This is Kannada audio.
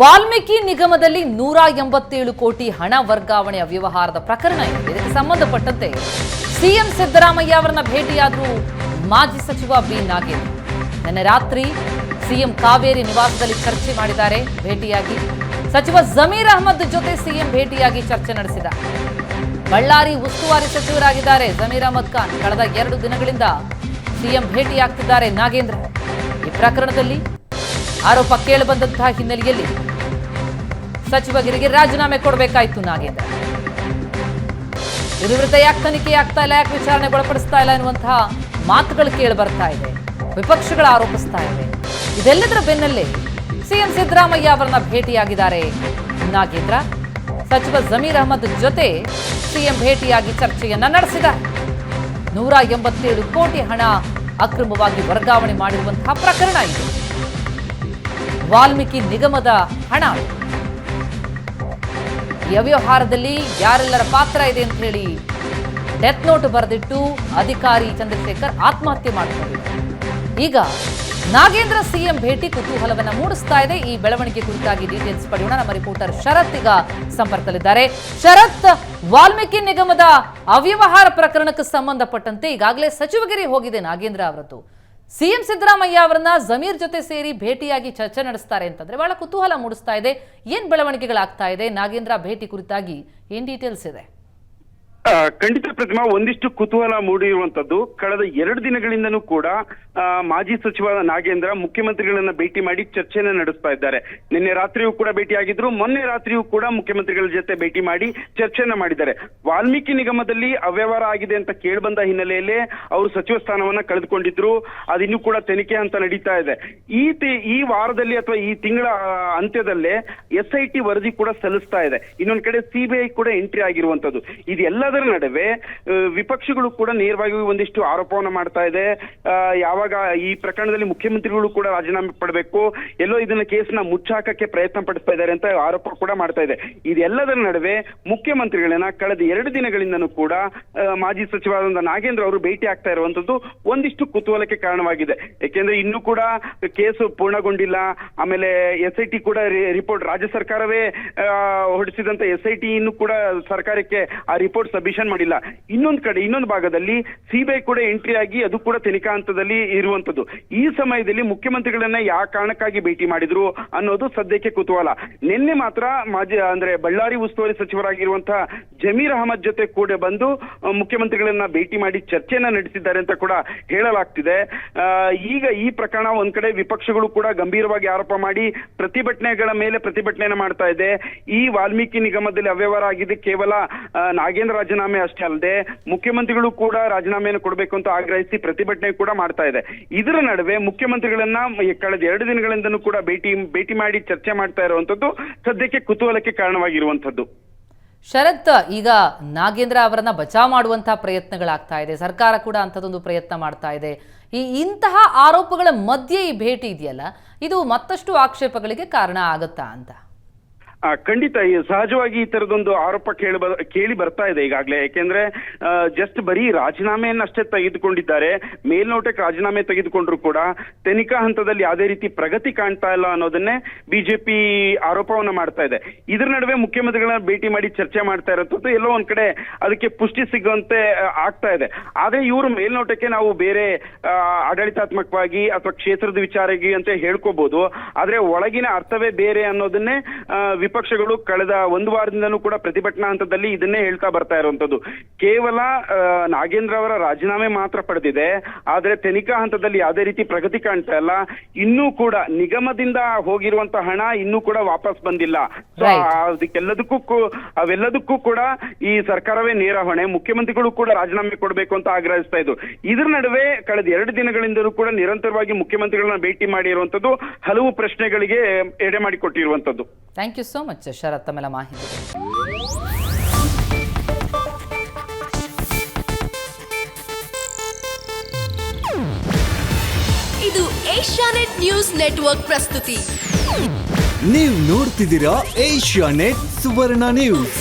ವಾಲ್ಮೀಕಿ ನಿಗಮದಲ್ಲಿ 187 ಕೋಟಿ ಹಣ ವರ್ಗಾವಣೆ ಅವ್ಯವಹಾರದ ಪ್ರಕರಣ ಇದೆ. ಇದಕ್ಕೆ ಸಂಬಂಧಪಟ್ಟಂತೆ ಸಿಎಂ ಸಿದ್ದರಾಮಯ್ಯ ಅವರನ್ನ ಭೇಟಿಯಾದರು ಮಾಜಿ ಸಚಿವ ಬಿ ನಾಗೇಂದ್ರ. ನಿನ್ನೆ ರಾತ್ರಿ ಸಿಎಂ ಕಾವೇರಿ ನಿವಾಸದಲ್ಲಿ ಚರ್ಚೆ ಮಾಡಿದ್ದಾರೆ. ಭೇಟಿಯಾಗಿ ಸಚಿವ ಜಮೀರ್ ಅಹಮದ್ ಜೊತೆ ಸಿಎಂ ಭೇಟಿಯಾಗಿ ಚರ್ಚೆ ನಡೆಸಿದ. ಬಳ್ಳಾರಿ ಉಸ್ತುವಾರಿ ಸಚಿವರಾಗಿದ್ದಾರೆ ಜಮೀರ್ ಅಹಮದ್ ಖಾನ್. ಕಳೆದ 2 ದಿನಗಳಿಂದ ಸಿಎಂ ಭೇಟಿಯಾಗ್ತಿದ್ದಾರೆ ನಾಗೇಂದ್ರ. ಈ ಪ್ರಕರಣದಲ್ಲಿ ಆರೋಪ ಕೇಳಿಬಂದಂತಹ ಹಿನ್ನೆಲೆಯಲ್ಲಿ ಸಚಿವಗಿರಿಗೆ ರಾಜೀನಾಮೆ ಕೊಡಬೇಕಾಯಿತು ನಾಗೇಂದ್ರ. ಇದ್ರ ವಿರುದ್ಧ ಯಾಕೆ ತನಿಖೆ ಆಗ್ತಾ ಇಲ್ಲ, ಯಾಕೆ ವಿಚಾರಣೆಗೊಳಪಡಿಸ್ತಾ ಇಲ್ಲ ಎನ್ನುವಂತಹ ಮಾತುಗಳು ಕೇಳಿ ಬರ್ತಾ ಇದೆ. ವಿಪಕ್ಷಗಳು ಆರೋಪಿಸ್ತಾ ಇದೆ. ಇದೆಲ್ಲದರ ಬೆನ್ನಲ್ಲೇ ಸಿಎಂ ಸಿದ್ದರಾಮಯ್ಯ ಅವರನ್ನ ಭೇಟಿಯಾಗಿದ್ದಾರೆ ನಾಗೇಂದ್ರ. ಸಚಿವ ಜಮೀರ್ ಅಹಮದ್ ಜೊತೆ ಸಿಎಂ ಭೇಟಿಯಾಗಿ ಚರ್ಚೆಯನ್ನ ನಡೆಸಿದ. 187 ಕೋಟಿ ಹಣ ಅಕ್ರಮವಾಗಿ ವರ್ಗಾವಣೆ ಮಾಡಿರುವಂತಹ ಪ್ರಕರಣ ಇದು. ವಾಲ್ಮೀಕಿ ನಿಗಮದ ಹಣ. ಈ ಅವ್ಯವಹಾರದಲ್ಲಿ ಯಾರೆಲ್ಲರ ಪಾತ್ರ ಇದೆ ಅಂತ ಹೇಳಿ ಡೆತ್ ನೋಟ್ ಬರೆದಿಟ್ಟು ಅಧಿಕಾರಿ ಚಂದ್ರಶೇಖರ್ ಆತ್ಮಹತ್ಯೆ ಮಾಡಿಕೊಂಡಿದ್ದಾರೆ. ಈಗ ನಾಗೇಂದ್ರ ಸಿಎಂ ಭೇಟಿ ಕುತೂಹಲವನ್ನ ಮೂಡಿಸ್ತಾ ಇದೆ. ಈ ಬೆಳವಣಿಗೆ ಕುರಿತಾಗಿ ಡೀಟೇಲ್ಸ್ ಪಡೆಯೋಣ. ನಮ್ಮ ರಿಪೋರ್ಟರ್ ಶರತ್ ಈಗ ಸಂಪರ್ಕದಲ್ಲಿದ್ದಾರೆ. ಶರತ್, ವಾಲ್ಮೀಕಿ ನಿಗಮದ ಅವ್ಯವಹಾರ ಪ್ರಕರಣಕ್ಕೆ ಸಂಬಂಧಪಟ್ಟಂತೆ ಈಗಾಗಲೇ ಸಚಿವಗಿರಿ ಹೋಗಿದೆ ನಾಗೇಂದ್ರ ಅವರದ್ದು. ಸಿಎಂ ಸಿದ್ದರಾಮಯ್ಯ ಅವರನ್ನ ಜಮೀರ್ ಜೊತೆ ಸೇರಿ ಭೇಟಿಯಾಗಿ ಚರ್ಚೆ ನಡೆಸ್ತಾರೆ ಅಂತಂದ್ರೆ ಬಹಳ ಕುತೂಹಲ ಮೂಡಿಸ್ತಾ ಇದೆ. ಏನ್ ಬೆಳವಣಿಗೆಗಳಾಗ್ತಾ ಇದೆ ನಾಗೇಂದ್ರ ಭೇಟಿ ಕುರಿತಾಗಿ ಏನ್ ಡೀಟೇಲ್ಸ್ ಇದೆ? ಖಂಡಿತ ಪ್ರತಿಮಾ, ಒಂದಿಷ್ಟು ಕುತೂಹಲ ಮೂಡಿರುವಂತದ್ದು. ಕಳೆದ 2 ದಿನಗಳಿಂದನೂ ಕೂಡ ಮಾಜಿ ಸಚಿವ ನಾಗೇಂದ್ರ ಮುಖ್ಯಮಂತ್ರಿಗಳನ್ನ ಭೇಟಿ ಮಾಡಿ ಚರ್ಚೆನ ನಡೆಸ್ತಾ ಇದ್ದಾರೆ. ನಿನ್ನೆ ರಾತ್ರಿಯೂ ಕೂಡ ಭೇಟಿಯಾಗಿದ್ರು, ಮೊನ್ನೆ ರಾತ್ರಿಯೂ ಕೂಡ ಮುಖ್ಯಮಂತ್ರಿಗಳ ಜೊತೆ ಭೇಟಿ ಮಾಡಿ ಚರ್ಚೆನ ಮಾಡಿದ್ದಾರೆ. ವಾಲ್ಮೀಕಿ ನಿಗಮದಲ್ಲಿ ಅವ್ಯವಹಾರ ಆಗಿದೆ ಅಂತ ಕೇಳಿಬಂದ ಹಿನ್ನೆಲೆಯಲ್ಲೇ ಅವರು ಸಚಿವ ಸ್ಥಾನವನ್ನ ಕಳೆದುಕೊಂಡಿದ್ರು. ಅದಿನ್ನೂ ಕೂಡ ತನಿಖೆ ಅಂತ ನಡೀತಾ ಇದೆ. ಈ ವಾರದಲ್ಲಿ ಅಥವಾ ಈ ತಿಂಗಳ ಅಂತ್ಯದಲ್ಲೇ SIT ವರದಿ ಕೂಡ ಸಲ್ಲಿಸ್ತಾ ಇದೆ. ಇನ್ನೊಂದ್ ಕಡೆ CBI ಕೂಡ ಎಂಟ್ರಿ ಆಗಿರುವಂತದ್ದು. ಇದೆಲ್ಲದರ ನಡುವೆ ವಿಪಕ್ಷಗಳು ಕೂಡ ನೇರವಾಗಿ ಒಂದಿಷ್ಟು ಆರೋಪವನ್ನ ಮಾಡ್ತಾ ಇದೆ. ಯಾವಾಗ ಈ ಪ್ರಕರಣದಲ್ಲಿ ಮುಖ್ಯಮಂತ್ರಿಗಳು ಕೂಡ ರಾಜೀನಾಮೆ ಪಡಬೇಕು, ಎಲ್ಲೋ ಇದನ್ನ ಕೇಸ್ನ ಮುಚ್ಚಾಕಕ್ಕೆ ಪ್ರಯತ್ನ ಪಡಿಸ್ತಾ ಇದ್ದಾರೆ ಅಂತ ಆರೋಪ ಕೂಡ ಮಾಡ್ತಾ ಇದೆ. ಇದೆಲ್ಲದರ ನಡುವೆ ಮುಖ್ಯಮಂತ್ರಿಗಳನ್ನ ಕಳೆದ 2 ದಿನಗಳಿಂದನೂ ಕೂಡ ಮಾಜಿ ಸಚಿವರಾದ ನಾಗೇಂದ್ರ ಅವರು ಭೇಟಿ ಆಗ್ತಾ ಇರುವಂತದ್ದು ಒಂದಿಷ್ಟು ಕುತೂಹಲಕ್ಕೆ ಕಾರಣವಾಗಿದೆ. ಯಾಕೆಂದ್ರೆ ಇನ್ನೂ ಕೂಡ ಕೇಸು ಪೂರ್ಣಗೊಂಡಿಲ್ಲ. ಆಮೇಲೆ SIT ಕೂಡ ರಿಪೋರ್ಟ್ ರಾಜ್ಯ ಸರ್ಕಾರವೇ ಹೊರಡಿಸಿದಂತ SIT ಇನ್ನೂ ಕೂಡ ಸರ್ಕಾರಕ್ಕೆ ಆ ರಿಪೋರ್ಟ್ ಸಬ್ಮಿಷನ್ ಮಾಡಿಲ್ಲ. ಇನ್ನೊಂದು ಭಾಗದಲ್ಲಿ CBI ಕೂಡ ಎಂಟ್ರಿ ಆಗಿ ಅದು ಕೂಡ ತನಿಖಾ ಹಂತದಲ್ಲಿ ಇರುವಂತದ್ದು. ಈ ಸಮಯದಲ್ಲಿ ಮುಖ್ಯಮಂತ್ರಿಗಳನ್ನ ಯಾವ ಕಾರಣಕ್ಕಾಗಿ ಭೇಟಿ ಮಾಡಿದ್ರು ಅನ್ನೋದು ಸದ್ಯಕ್ಕೆ ಕುತೂಹಲ. ನಿನ್ನೆ ಮಾತ್ರ ಬಳ್ಳಾರಿ ಉಸ್ತುವಾರಿ ಸಚಿವರಾಗಿರುವಂತಹ ಜಮೀರ್ ಅಹಮದ್ ಜೊತೆ ಕೂಡ ಬಂದು ಮುಖ್ಯಮಂತ್ರಿಗಳನ್ನ ಭೇಟಿ ಮಾಡಿ ಚರ್ಚೆಯನ್ನ ನಡೆಸಿದ್ದಾರೆ ಅಂತ ಕೂಡ ಹೇಳಲಾಗ್ತಿದೆ. ಈಗ ಈ ಪ್ರಕರಣ ಒಂದ್ ಕಡೆ ವಿಪಕ್ಷಗಳು ಕೂಡ ಗಂಭೀರವಾಗಿ ಆರೋಪ ಮಾಡಿ ಪ್ರತಿಭಟನೆಗಳ ಮೇಲೆ ಪ್ರತಿಭಟನೆಯನ್ನ ಮಾಡ್ತಾ ಇದೆ. ಈ ವಾಲ್ಮೀಕಿ ನಿಗಮದಲ್ಲಿ ಅವ್ಯವಹಾರ ಆಗಿದೆ ಕೇವಲ ನಾಗೇಂದ್ರ ರಾಜೀನಾಮೆ ಅಷ್ಟೇ ಅಲ್ಲದೆ ಮುಖ್ಯಮಂತ್ರಿಗಳು ಕೂಡ ರಾಜೀನಾಮೆಯನ್ನು ಕೊಡಬೇಕು ಅಂತ ಆಗ್ರಹಿಸಿ ಪ್ರತಿಭಟನೆ ಕೂಡ ಮಾಡ್ತಾ ಇದೆ. ಇದರ ನಡುವೆ ಮುಖ್ಯಮಂತ್ರಿಗಳನ್ನ ಕಳೆದ 2 ದಿನಗಳಿಂದನೂ ಕೂಡ ಭೇಟಿ ಮಾಡಿ ಚರ್ಚೆ ಮಾಡ್ತಾ ಇರುವಂತದ್ದು ಸದ್ಯಕ್ಕೆ ಕುತೂಹಲಕ್ಕೆ ಕಾರಣವಾಗಿರುವಂತದ್ದು. ಶರತ್, ಈಗ ನಾಗೇಂದ್ರ ಅವರನ್ನ ಬಚಾವ್ ಮಾಡುವಂತಹ ಪ್ರಯತ್ನಗಳಾಗ್ತಾ ಇದೆ. ಸರ್ಕಾರ ಕೂಡ ಅಂತದೊಂದು ಪ್ರಯತ್ನ ಮಾಡ್ತಾ ಇದೆ. ಇಂತಹ ಆರೋಪಗಳ ಮಧ್ಯೆ ಈ ಭೇಟಿ ಇದೆಯಲ್ಲ, ಇದು ಮತ್ತಷ್ಟು ಆಕ್ಷೇಪಗಳಿಗೆ ಕಾರಣ ಆಗತ್ತಾ ಅಂತ? ಖಂಡಿತ ಸಹಜವಾಗಿ ಈ ತರದೊಂದು ಆರೋಪ ಕೇಳಿ ಬರ್ತಾ ಇದೆ ಈಗಾಗಲೇ. ಯಾಕೆಂದ್ರೆ ಜಸ್ಟ್ ಬರೀ ರಾಜೀನಾಮೆಯನ್ನಷ್ಟೇ ತೆಗೆದುಕೊಂಡಿದ್ದಾರೆ. ಮೇಲ್ನೋಟಕ್ಕೆ ರಾಜೀನಾಮೆ ತೆಗೆದುಕೊಂಡ್ರು ಕೂಡ ತನಿಖಾ ಹಂತದಲ್ಲಿ ಯಾವುದೇ ರೀತಿ ಪ್ರಗತಿ ಕಾಣ್ತಾ ಇಲ್ಲ ಅನ್ನೋದನ್ನೇ ಬಿಜೆಪಿ ಆರೋಪವನ್ನ ಮಾಡ್ತಾ ಇದೆ. ಇದ್ರ ನಡುವೆ ಮುಖ್ಯಮಂತ್ರಿಗಳನ್ನ ಭೇಟಿ ಮಾಡಿ ಚರ್ಚೆ ಮಾಡ್ತಾ ಇರೋದು ಎಲ್ಲೋ ಒಂದ್ ಕಡೆ ಅದಕ್ಕೆ ಪುಷ್ಟಿ ಸಿಗುವಂತೆ ಆಗ್ತಾ ಇದೆ. ಆದ್ರೆ ಇವರು ಮೇಲ್ನೋಟಕ್ಕೆ ನಾವು ಬೇರೆ ಆಡಳಿತಾತ್ಮಕವಾಗಿ ಅಥವಾ ಕ್ಷೇತ್ರದ ವಿಚಾರವಾಗಿ ಅಂತ ಹೇಳ್ಕೋಬಹುದು, ಆದ್ರೆ ಒಳಗಿನ ಅರ್ಥವೇ ಬೇರೆ ಅನ್ನೋದನ್ನೇ ವಿಪಕ್ಷಗಳು ಕಳೆದ 1 ವಾರದಿಂದನೂ ಕೂಡ ಪ್ರತಿಭಟನಾ ಹಂತದಲ್ಲಿ ಇದನ್ನೇ ಹೇಳ್ತಾ ಬರ್ತಾ ಇರುವಂತದ್ದು. ಕೇವಲ ನಾಗೇಂದ್ರ ಅವರ ರಾಜೀನಾಮೆ ಮಾತ್ರ ಪಡೆದಿದೆ, ಆದ್ರೆ ತನಿಖಾ ಹಂತದಲ್ಲಿ ಯಾವುದೇ ರೀತಿ ಪ್ರಗತಿ ಕಾಣ್ತಾ ಇಲ್ಲ. ಇನ್ನೂ ಕೂಡ ನಿಗಮದಿಂದ ಹೋಗಿರುವಂತಹ ಹಣ ಇನ್ನೂ ಕೂಡ ವಾಪಸ್ ಬಂದಿಲ್ಲ. ಅವೆಲ್ಲದಕ್ಕೂ ಕೂಡ ಈ ಸರ್ಕಾರವೇ ನೇರ ಹೊಣೆ. ಮುಖ್ಯಮಂತ್ರಿಗಳು ಕೂಡ ರಾಜೀನಾಮೆ ಕೊಡಬೇಕು ಅಂತ ಆಗ್ರಹಿಸ್ತಾ ಇದ್ರು. ಇದ್ರ ನಡುವೆ ಕಳೆದ 2 ದಿನಗಳಿಂದಲೂ ಕೂಡ ನಿರಂತರವಾಗಿ ಮುಖ್ಯಮಂತ್ರಿಗಳನ್ನ ಭೇಟಿ ಮಾಡಿರುವಂತದ್ದು ಹಲವು ಪ್ರಶ್ನೆಗಳಿಗೆ ಎಡೆ ಮಾಡಿಕೊಟ್ಟಿರುವಂತದ್ದು. ಥ್ಯಾಂಕ್ ಯು ಸೋ ಮಚ್ ಶರತ್, ತಮ್ಮೆಲ್ಲ ಮಾಹಿತಿ. ಇದು ಏಷ್ಯಾನೆಟ್ ನ್ಯೂಸ್ ನೆಟ್ವರ್ಕ್ ಪ್ರಸ್ತುತಿ. ನೀವು ನೋಡ್ತಿದ್ದೀರಾ ಏಷ್ಯಾನೆಟ್ ಸುವರ್ಣ ನ್ಯೂಸ್.